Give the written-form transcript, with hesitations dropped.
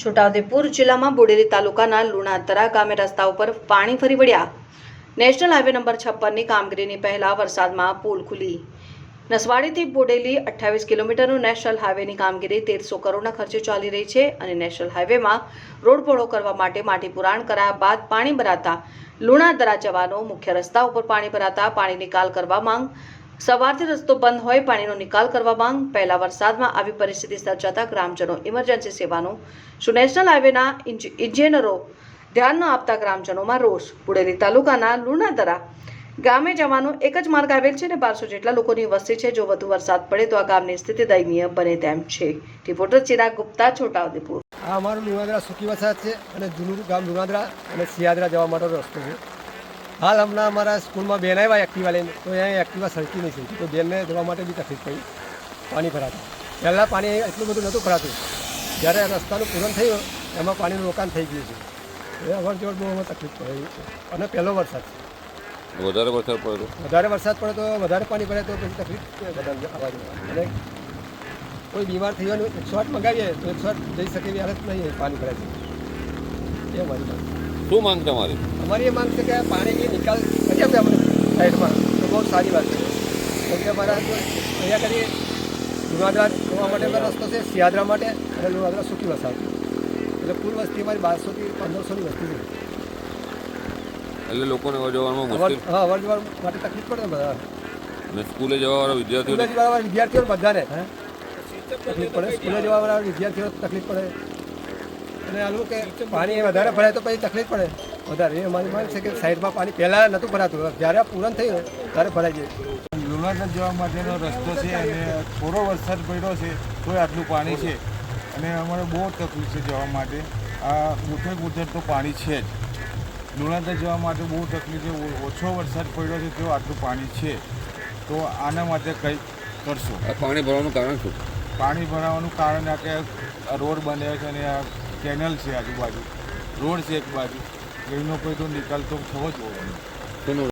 છોટાઉદેપુર જિલ્લામાં બોડેલી તાલુકાના લુણાતરા ગામે રસ્તા ઉપર પાણી ફરી વળ્યા। નેશનલ હાઈવે નંબર 56ની કામગીરીની પહેલા વરસાદમાં પુલ ખુલી। નસવાડીથી બોડેલી 28 કિલોમીટરનું નેશનલ હાઈવેની કામગીરી 1300 કરોડના ખર્ચે ચાલી રહી છે અને નેશનલ હાઈવેમાં રોડ પહોળો કરવા માટે માટી પુરાણ કરાયા બાદ પાણી ભરાતા લુણાતરા જવાનો મુખ્ય રસ્તા ઉપર પાણી ભરાતા પાણી નિકાલ કરવા માંગ। સવારથી રસ્તો બંધ હોય પાણીનો નિકાલ કરવા માંગ। પહેલા વરસાદમાં આવી પરિસ્થિતિ સર્જાતા ગ્રામજનો ઇમરજન્સી સેવાનું નેશનલ હાઈવેના ઇજનેરો ધ્યાન ન આપતા ગ્રામજનોમાં રોષ। બોડેલી તાલુકાના લુણાતરા ગામે જવાનો એક જ માર્ગ આવેલ છે અને 1200 જેટલા લોકોની વસ્તી છે। જો વધુ વરસાદ પડે તો આ ગામની સ્થિતિ દયનીય બને તેમ છે। રિપોર્ટર ચિરાગ ગુપ્તા, છોટાઉદેપુર। આ અમારું લુણાદરા સુકી વસાહત છે અને જૂનું ગામ લુણાદરા અને સિયાદરા જવા માટેનો રસ્તો છે। હાલ હમણાં અમારા સ્કૂલમાં બેન આવ્યા એક્ટિવા લઈને, તો અહીંયા એક્ટિવા સરકી નહીં થઈ, તો બેનને જવા માટે બી તકલીફ પડી પાણી ભરાતું। પહેલાં પાણી એટલું બધું નહોતું ભરાતું, જ્યારે રસ્તાનું પૂરણ થયું એમાં પાણીનું રોકાણ થઈ ગયું છે। એ અવર જવર બહુ તકલીફ પડે છે અને પહેલો વરસાદ છે। વધારે વરસાદ પડે તો વધારે પાણી ભરાય તો પછી તકલીફ બધાને આવવાની। અને કોઈ બીમાર થઈ હોય 108 મંગાવીએ તો 108 જઈ શકે એવી હાલત નહીં, પાણી ભરાય છે। એ અમારી માંગ। શું માંગ તમારી? અમારી એ માંગ છે કે પાણીની નિકાલ કરી આપે અમને સાઈડમાં, તો બહુ સારી વાત છે। કેમ કે અમારા અહીંયા કરીએ લુણાદરા જવા માટેનો રસ્તો છે, સિયાદરા માટે અને લુણાદરા સુકી વસાહત, એટલે કુલ વસ્તી અમારી 1200 થી 1500ની વસ્તી છે। એટલે લોકોને અવર જવામાં મુશ્કેલ? હા, અવર જવર માટે તકલીફ પડે ને બધા। અને સ્કૂલે જવાવાળા વિદ્યાર્થીઓને બધાને તકલીફ પડે, સ્કૂલે જવાવાળા વિદ્યાર્થીઓને તકલીફ પડે। અને આલું કે પાણી વધારે ભરાય તો પછી તકલીફ પડે વધારે। એ અમારી માંગ છે કે સાઈડમાં પાણી પહેલાં નહોતું ભરાતું, જ્યારે આ પૂરણ થયું ત્યારે ભરાઈ જાય। લુણાદરા જવા માટેનો રસ્તો છે અને થોડો વરસાદ પડ્યો છે તોય આટલું પાણી છે અને અમારે બહુ તકલીફ છે જવા માટે। આ ગુઠે તો પાણી છે જ। લુણાદરા જવા માટે બહુ તકલીફ છે, ઓછો વરસાદ પડ્યો છે તો આટલું પાણી છે, તો આના માટે કંઈક કરશો। આ પાણી ભરવાનું કારણ શું? પાણી ભરાવાનું કારણ આ કે રોડ બન્યો છે અને આ કેનલ છે, આજુબાજુ રોડ છે એક બાજુ, એનો કોઈ તો નિકાલ તો થવો જ હોવો।